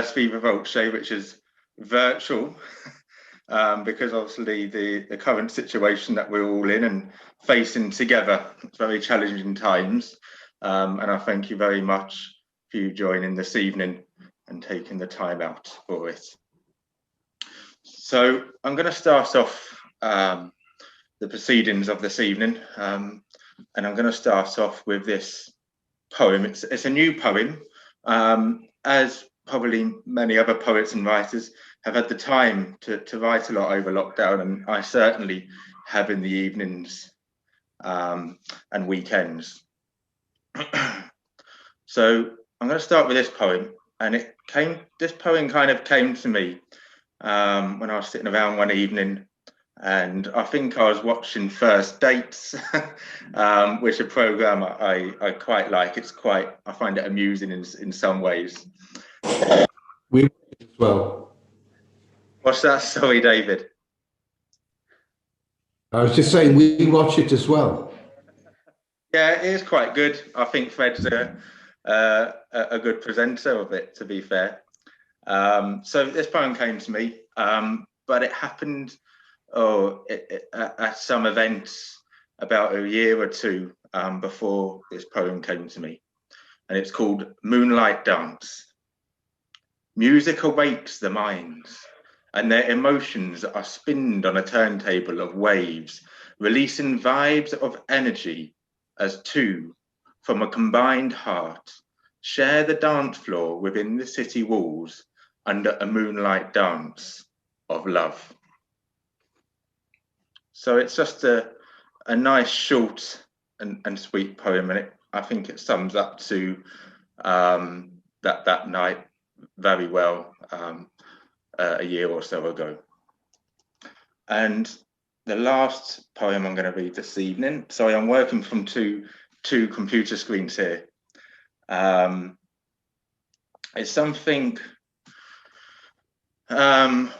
Viva Voce, which is virtual, because obviously the current situation that we're all in and facing together, it's very challenging times. And I thank you very much for you joining this evening and taking the time out for it. So I'm going to start off the proceedings of this evening, and I'm going to start off with this poem. It's a new poem, as probably many other poets and writers have had the time to write a lot over lockdown, and I certainly have in the evenings and weekends. So I'm going to start with this poem, and this poem kind of came to me when I was sitting around one evening, and I think I was watching First Dates, which is a program I quite like. I find it amusing in some ways. We watch it as well. What's that? Sorry, David. I was just saying we watch it as well. Yeah, it is quite good. I think Fred's a good presenter of it, to be fair. So this poem came to me, but it happened at some events about a year or two before this poem came to me, and it's called Moonlight Dance. Music awakes the minds, and their emotions are spinned on a turntable of waves, releasing vibes of energy as two, from a combined heart, share the dance floor within the city walls under a moonlight dance of love. So it's just a nice, short and sweet poem, and I think it sums up to that night very well, a year or so ago. And the last poem I'm going to read this evening, sorry, I'm working from two computer screens here. It's something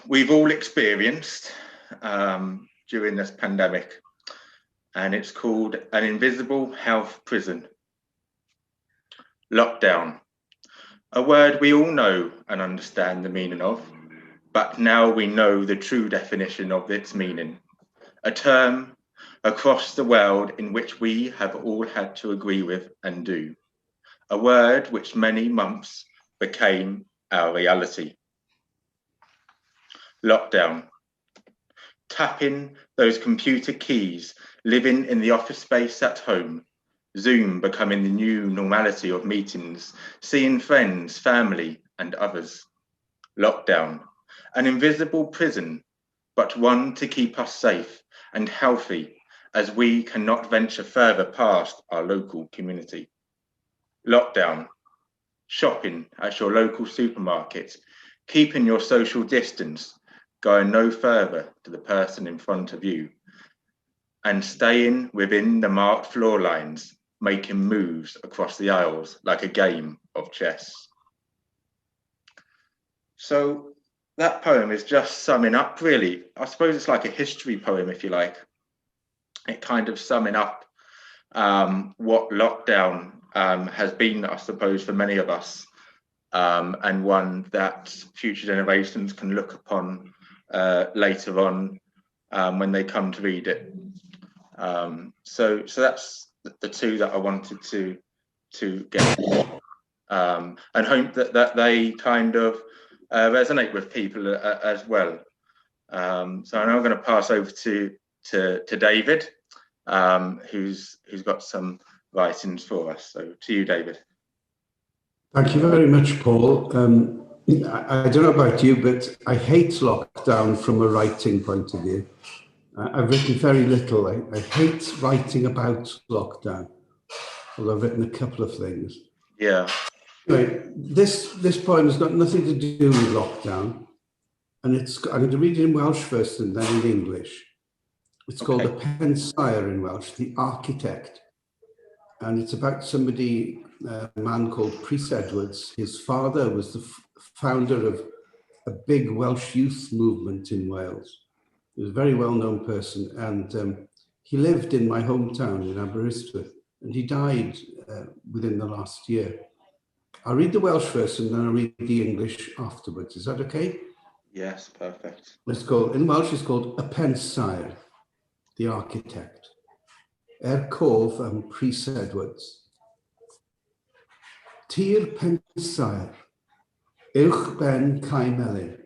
we've all experienced during this pandemic, and it's called An Invisible Health Prison. Lockdown. A word we all know and understand the meaning of, but now we know the true definition of its meaning. A term across the world in which we have all had to agree with and do. A word which many months became our reality. Lockdown. Tapping those computer keys, living in the office space at home. Zoom becoming the new normality of meetings, seeing friends, family, and others. Lockdown, an invisible prison, but one to keep us safe and healthy as we cannot venture further past our local community. Lockdown, shopping at your local supermarket, keeping your social distance, going no further to the person in front of you, and staying within the marked floor lines, making moves across the aisles like a game of chess. So that poem is just summing up, really. I suppose it's like a history poem, if you like. It kind of summing up what lockdown has been, I suppose, for many of us, and one that future generations can look upon later on when they come to read it. So that's the two that I wanted to get, and hope that they kind of resonate with people as well. So I'm now going to pass over to David, who's got some writings for us. So to you, David. Thank you very much, Paul. I don't know about you, but I hate lockdown from a writing point of view. I've written very little. I hate writing about lockdown, although I've written a couple of things. Yeah. Anyway, this poem has got nothing to do with lockdown, and I'm going to read it in Welsh first and then in English. It's called A Pensaer in Welsh, The Architect, and it's about somebody, a man called Prys Edwards. His father was the founder of a big Welsh youth movement in Wales. He was a very well-known person, and he lived in my hometown in Aberystwyth, and he died within the last year. I'll read the Welsh first and then I'll read the English afterwards. Is that okay? Yes, perfect. In Welsh, it's called A Pensaer, the architect. Cof am Pris Edwards. Tir Pensaer, uwch ben Cai Melyn.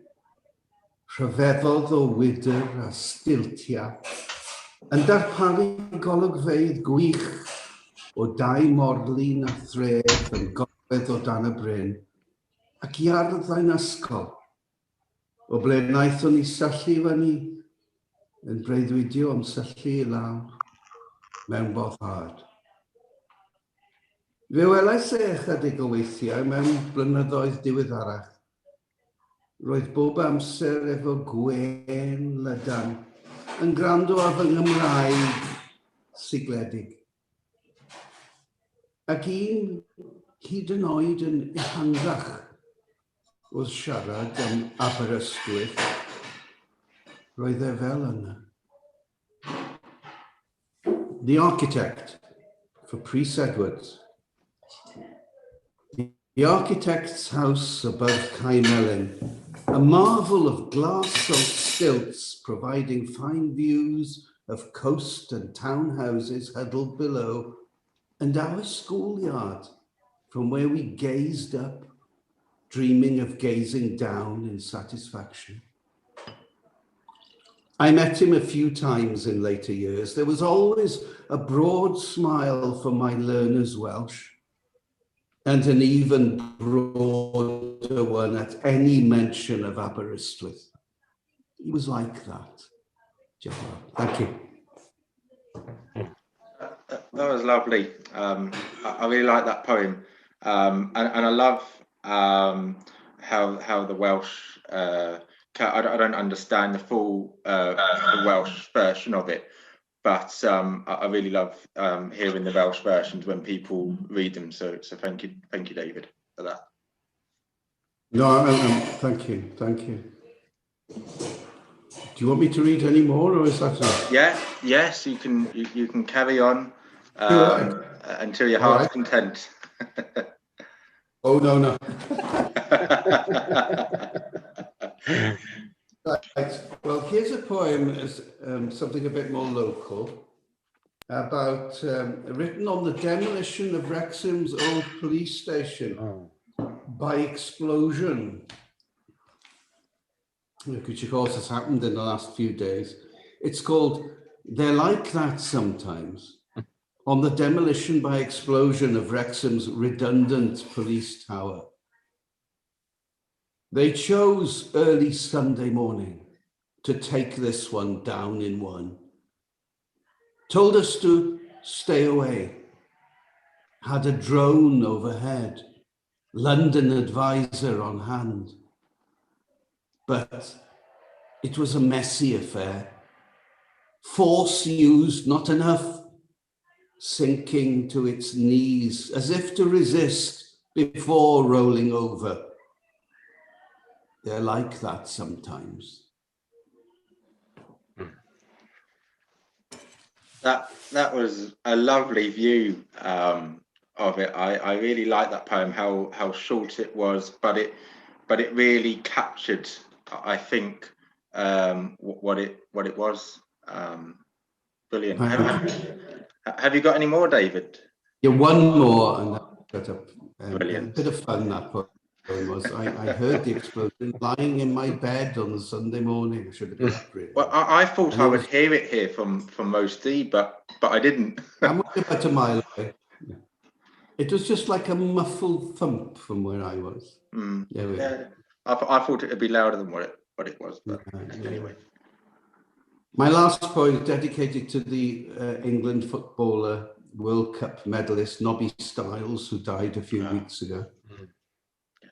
Rhyfeddodd o wydr a stiltia, yn darparu golygfeydd gwych o dau morlun a thref yn gogledd o dan y bryn, ac i arddau'n ysgol, o ble wnaethon ni syllu fyny yn breuddwydio am syllu i lawr mewn boddhad. Fe welais e ychydig o weithiau mewn blynyddoedd diweddarach. Roedd bob amser efo gwen lydan yn gwrando ar fy Nghymraeg sigledig. Ac un hyd yn oed yn ehangach wrth siarad am Aberystwyth, roedd e fel yna. The architect for Pris Edwards. The architect's house above Cai Melyn, a marvel of glass on stilts providing fine views of coast and townhouses huddled below, and our schoolyard from where we gazed up, dreaming of gazing down in satisfaction. I met him a few times in later years. There was always a broad smile for my learner's Welsh, and an even broader one at any mention of Aberystwyth. He was like that. Thank you. That was lovely. I really like that poem, and I love how the Welsh. I don't understand the full the Welsh version of it, but I really love hearing the Welsh versions when people read them. So thank you, David, for that. No, thank you. Do you want me to read any more, or is that enough? Yeah, yes, you can carry on until your heart's content. Oh no. Right. Well, here's a poem, something a bit more local, about written on the demolition of Wrexham's old police station by explosion, which of course has happened in the last few days. It's called "They're Like That Sometimes," on the demolition by explosion of Wrexham's redundant police tower. They chose early Sunday morning to take this one down in one. Told us to stay away. Had a drone overhead, London advisor on hand. But it was a messy affair. Force used, not enough. Sinking to its knees as if to resist before rolling over. They're like that sometimes. That was a lovely view of it. I really like that poem. How short it was, but it really captured, I think, what it was. Brilliant. Have you got any more, David? Yeah, one more, and that's Brilliant. A bit of fun. That poem was. I heard the explosion lying in my bed on the Sunday morning. I should have been up really. Well, I thought I would hear it here from most D, but I didn't. I'm about a mile away. Yeah. It was just like a muffled thump from where I was. Yeah, I thought it would be louder than what it was, but anyway. My last poem is dedicated to the England footballer, World Cup medalist Nobby Stiles, who died a few weeks ago.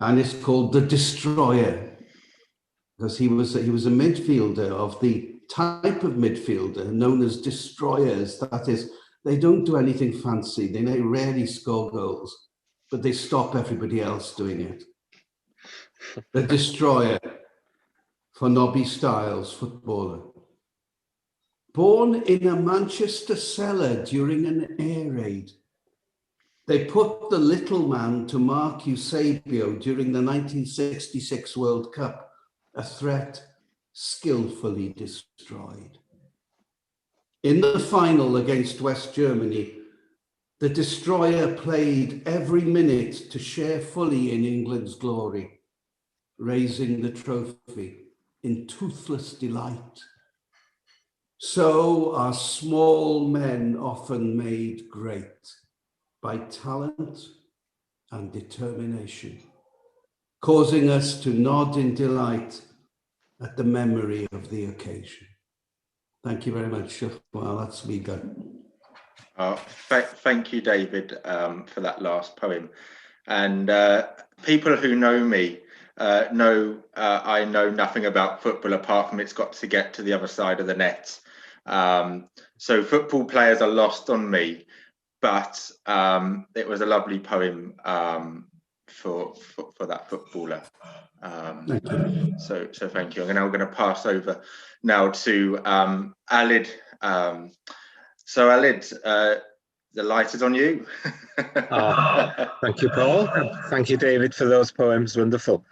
And it's called The Destroyer, because he was a midfielder of the type of midfielder known as destroyers. That is, they don't do anything fancy. They may rarely score goals, but they stop everybody else doing it. The Destroyer for Nobby Stiles, footballer. Born in a Manchester cellar during an air raid, They put the little man to mark Eusebio during the 1966 World Cup, a threat skillfully destroyed. In the final against West Germany, the destroyer played every minute to share fully in England's glory, raising the trophy in toothless delight. So are small men often made great by talent and determination, causing us to nod in delight at the memory of the occasion. Thank you very much. Well, that's me done. Thank you, David, for that last poem. And people who know me know I know nothing about football apart from it's got to get to the other side of the net. So football players are lost on me, but it was a lovely poem for that footballer. So thank you. I'm now going to pass over now to Alid. So Alid, the light is on you. Thank you, Paul. Thank you, David, for those poems. Wonderful.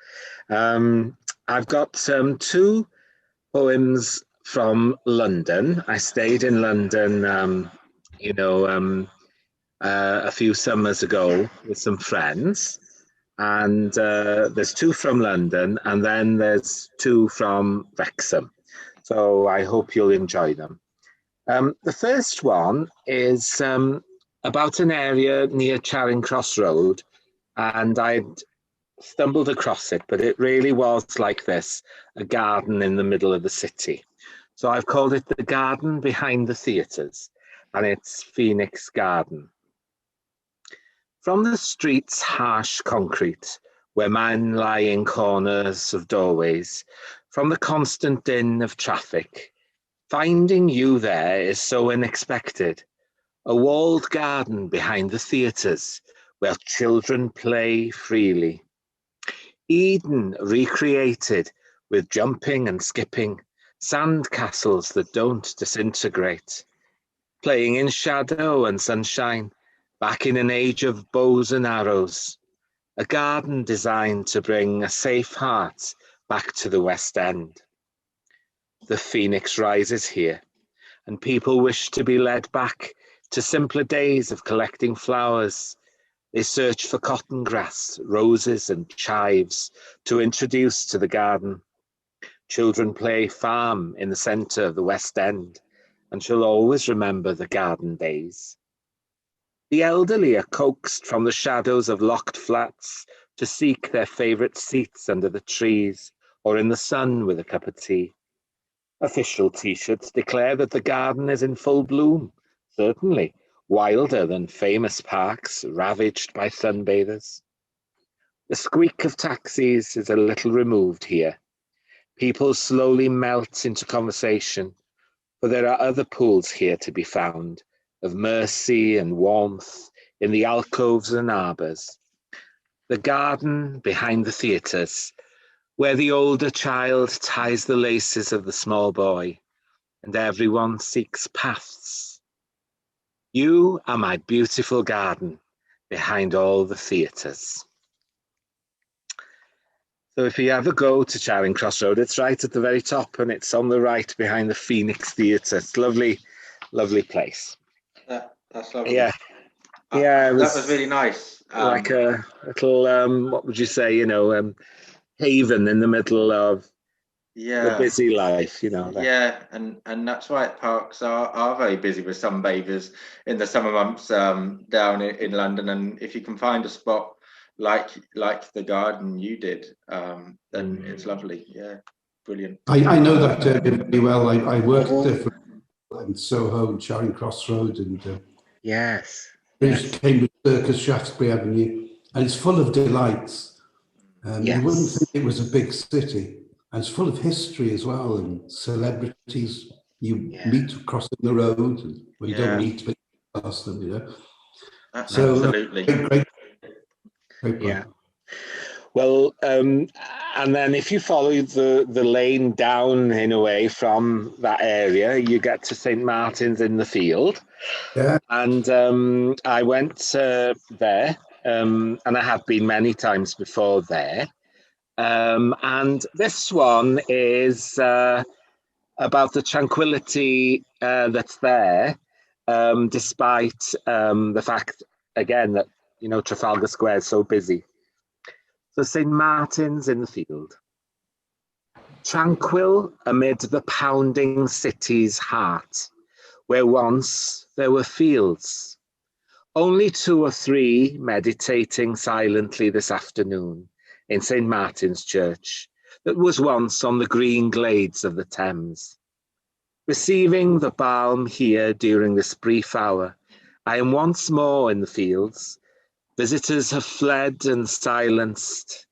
I've got two poems from London. I stayed in London, a few summers ago with some friends. And there's two from London, and then there's two from Wrexham. So I hope you'll enjoy them. The first one is about an area near Charing Cross Road, and I'd stumbled across it, but it really was like this, a garden in the middle of the city. So I've called it the garden behind the theatres, and it's Phoenix Garden. From the street's harsh concrete, where men lie in corners of doorways, from the constant din of traffic, finding you there is so unexpected. A walled garden behind the theatres, where children play freely. Eden recreated with jumping and skipping, sand castles that don't disintegrate. Playing in shadow and sunshine, back in an age of bows and arrows. A garden designed to bring a safe heart back to the West End. The phoenix rises here, and people wish to be led back to simpler days of collecting flowers. They search for cotton grass, roses and chives to introduce to the garden. Children play farm in the centre of the West End and shall always remember the garden days. The elderly are coaxed from the shadows of locked flats to seek their favourite seats under the trees or in the sun with a cup of tea. Official T-shirts declare that the garden is in full bloom, certainly wilder than famous parks ravaged by sunbathers. The squeak of taxis is a little removed here. People slowly melt into conversation, for there are other pools here to be found, of mercy and warmth in the alcoves and arbours. The garden behind the theatres, where the older child ties the laces of the small boy, and everyone seeks paths. You are my beautiful garden behind all the theatres. So if you ever go to Charing Cross Road, it's right at the very top, and it's on the right behind the Phoenix Theatre. It's a lovely, lovely place. That's lovely. Yeah. Yeah, that was really nice. Like a little, what would you say, haven in the middle of the busy life, Yeah, and that's why parks are very busy with sunbathers in the summer months down in London. And if you can find a spot like the garden you did, then it's lovely. Yeah, brilliant. I know that area really well. I worked there in Soho and Charing Cross Road and yes. Cambridge Circus, Shaftesbury Avenue, and it's full of delights. You wouldn't think it was a big city, and it's full of history as well, and celebrities you meet crossing the road, and well, you don't meet, but you pass them, So, absolutely. Great. Yeah. Well, and then if you follow the lane down in a way from that area, you get to St. Martin's in the Field. Yeah. And I went there, and I have been many times before there. And this one is about the tranquility that's there, despite the fact, again, that, you know, Trafalgar Square is so busy. So St. Martin's in the Field. Tranquil amid the pounding city's heart, where once there were fields. Only 2 or 3 meditating silently this afternoon in St. Martin's Church, that was once on the green glades of the Thames. Receiving the balm here during this brief hour, I am once more in the fields. Visitors have fled and silenced.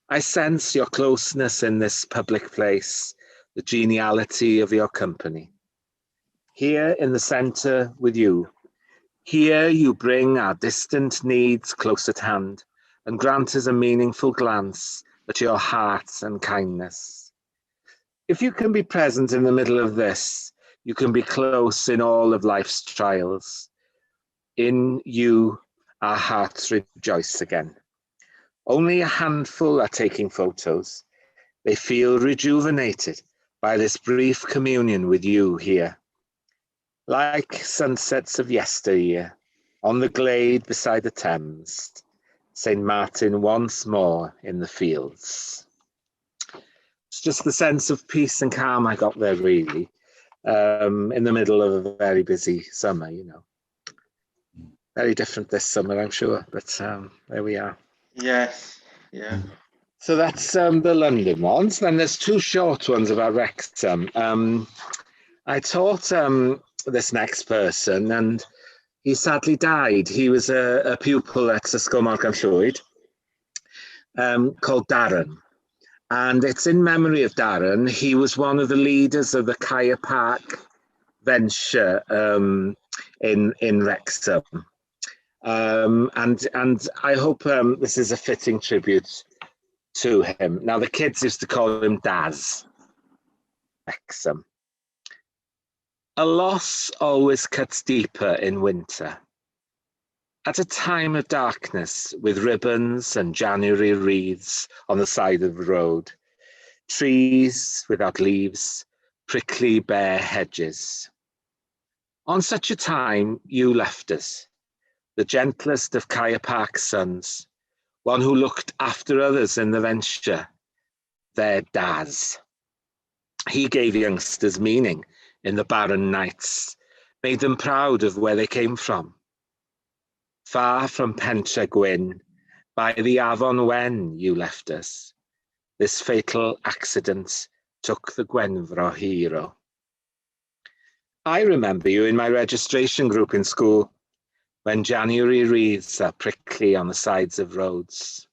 I sense your closeness in this public place, the geniality of your company. Here in the centre with you. Here you bring our distant needs close at hand and grant us a meaningful glance at your heart and kindness. If you can be present in the middle of this, you can be close in all of life's trials. In you, our hearts rejoice again. Only a handful are taking photos. They feel rejuvenated by this brief communion with you here. Like sunsets of yesteryear, on the glade beside the Thames, St. Martin once more in the fields. It's just the sense of peace and calm I got there, really, in the middle of a very busy summer, you know. Very different this summer, I'm sure, but there we are. Yes, yeah. So that's the London ones. Then there's 2 short ones about Wrexham. I taught this next person, and he sadly died. He was a pupil at Ysgol Morgan Llwyd, called Darren. And it's in memory of Darren. He was one of the leaders of the Kaya Park venture in Wrexham. And I hope this is a fitting tribute to him. Now, the kids used to call him Daz. Wrexham. A loss always cuts deeper in winter. At a time of darkness, with ribbons and January wreaths on the side of the road, trees without leaves, prickly bare hedges. On such a time, you left us, the gentlest of Kaya Park's sons, one who looked after others in the venture, their Daz. He gave youngsters meaning in the barren nights, made them proud of where they came from. Far from Pentre Gwyn, by the Afon Wen you left us. This fatal accident took the Gwenfro hero. I remember you in my registration group in school, when January wreaths are prickly on the sides of roads.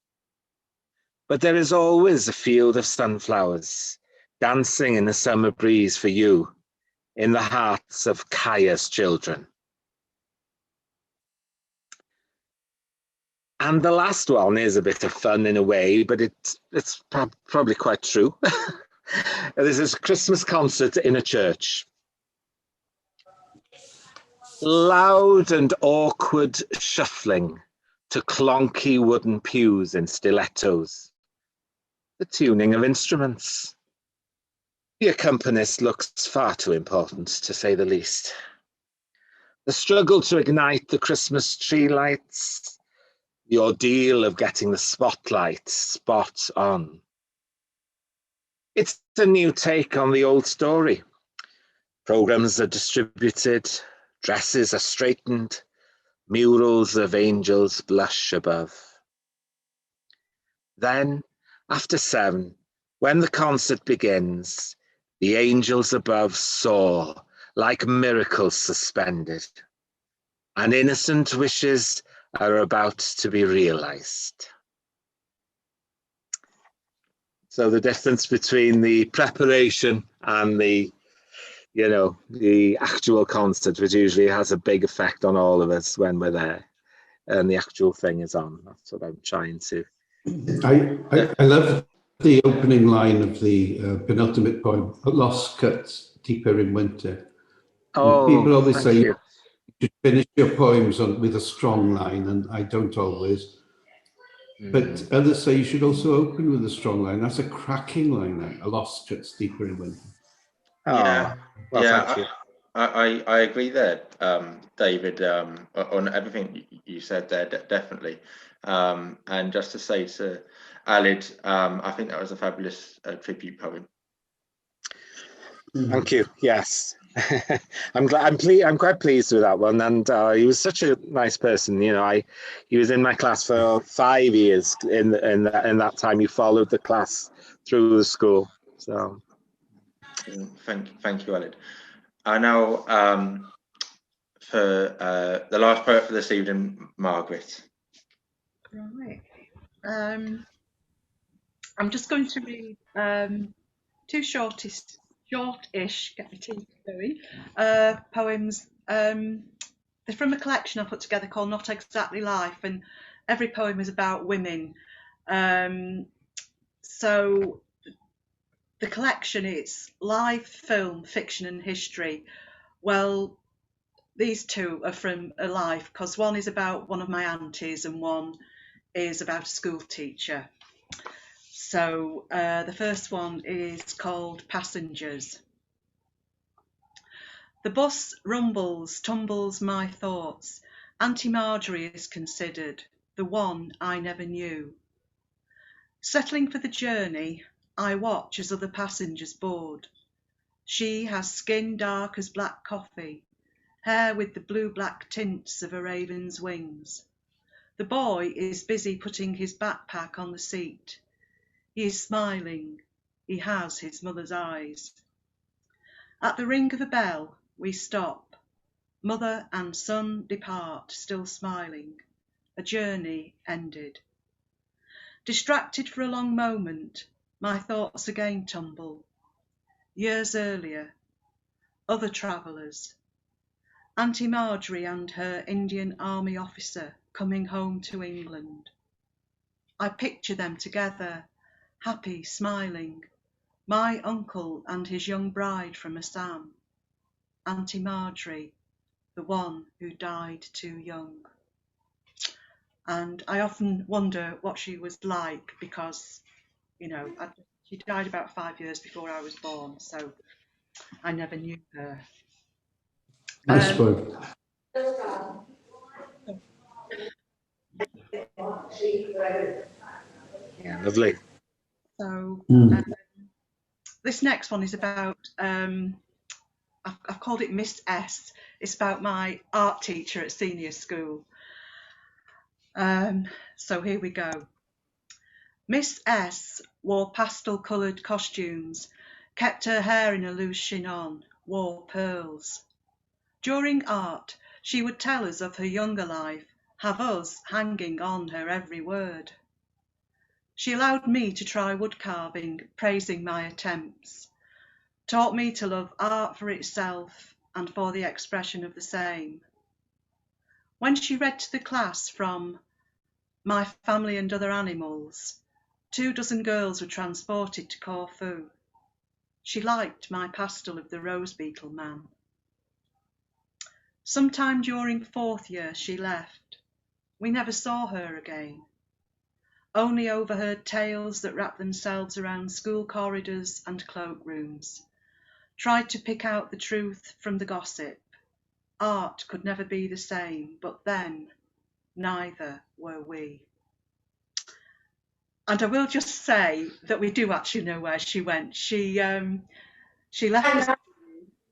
But there is always a field of sunflowers, dancing in the summer breeze for you, in the hearts of Kaya's children. And the last one is a bit of fun in a way, but it's probably quite true. This is a Christmas concert in a church. Loud and awkward shuffling to clonky wooden pews in stilettos. The tuning of instruments. The accompanist looks far too important, to say the least. The struggle to ignite the Christmas tree lights. The ordeal of getting the spotlight spot on. It's a new take on the old story. Programs are distributed, dresses are straightened, murals of angels blush above. Then, after 7, when the concert begins, the angels above soar like miracles suspended, and innocent wishes are about to be realized. So the difference between the preparation and the actual concert, which usually has a big effect on all of us when we're there and the actual thing is on. That's what I'm trying to I love the opening line of the penultimate poem, Lost Cuts Deeper in Winter. Oh, people always say you. you should finish your poems with a strong line, and I don't always. But others say you should also open with a strong line. That's a cracking line, then. A lost cuts deeper in winter. Yeah, well, thank you. I agree there, David, on everything you said there, definitely. And just to say to Alid, I think that was a fabulous tribute poem. Thank you. Yes, I'm quite pleased with that one, and he was such a nice person. You know, he was in my class for 5 years. In that time, he followed the class through the school. So, thank you, Alid. I now for the last poet for this evening, Margaret. Right. I'm just going to read two shortish, get my teeth going, poems. They're from a collection I put together called Not Exactly Life, and every poem is about women. So the collection, it's live, film, fiction and history. Well, these two are from a life, because one is about one of my aunties and one is about a school teacher. So the first one is called Passengers. The bus rumbles, tumbles my thoughts. Auntie Marjorie is considered, the one I never knew. Settling for the journey, I watch as other passengers board. She has skin dark as black coffee, hair with the blue-black tints of a raven's wings. The boy is busy putting his backpack on the seat. He is smiling. He has his mother's eyes. At the ring of a bell, we stop. Mother and son depart, still smiling. A journey ended. Distracted for a long moment, my thoughts again tumble. Years earlier, other travellers. Auntie Marjorie and her Indian Army officer coming home to England. I picture them together, happy, smiling. My uncle and his young bride from Assam. Auntie Marjorie, the one who died too young. And I often wonder what she was like, because, you know, she died about 5 years before I was born, so I never knew her. Nice poem. yeah, lovely. So this next one is about, I've called it Miss S. It's about my art teacher at senior school. So here we go. Miss S wore pastel-coloured costumes, kept her hair in a loose chignon, wore pearls. During art, she would tell us of her younger life, have us hanging on her every word. She allowed me to try wood carving, praising my attempts, taught me to love art for itself and for the expression of the same. When she read to the class from My Family and Other Animals, 24 girls were transported to Corfu. She liked my pastel of the rose beetle man. Sometime during 4th year she left. We never saw her again. Only overheard tales that wrapped themselves around school corridors and cloakrooms. Tried to pick out the truth from the gossip. Art could never be the same, but then neither were we. And I will just say that we do actually know where she went. She left the school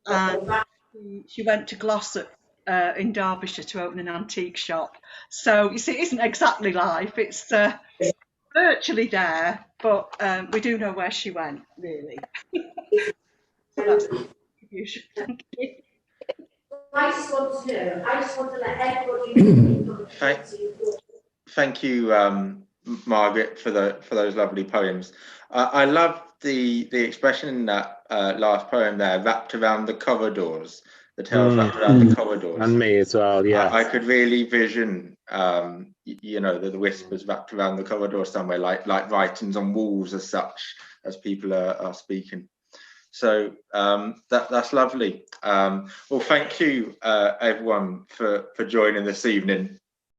and she went to Glossop in Derbyshire to open an antique shop. So you see, it isn't exactly life. It's virtually there, but we do know where she went, really. So that's the contribution. Thank you. I just want to let everybody know. Thank you, Margaret, for those lovely poems. I love the expression in that last poem there, wrapped around the corridors. the tales wrapped around the corridors. And me as well, yeah. I could really vision, you know, the whispers wrapped around the corridor somewhere, like writings on walls as such, as people are speaking. So that's lovely. Well, thank you everyone for joining this evening.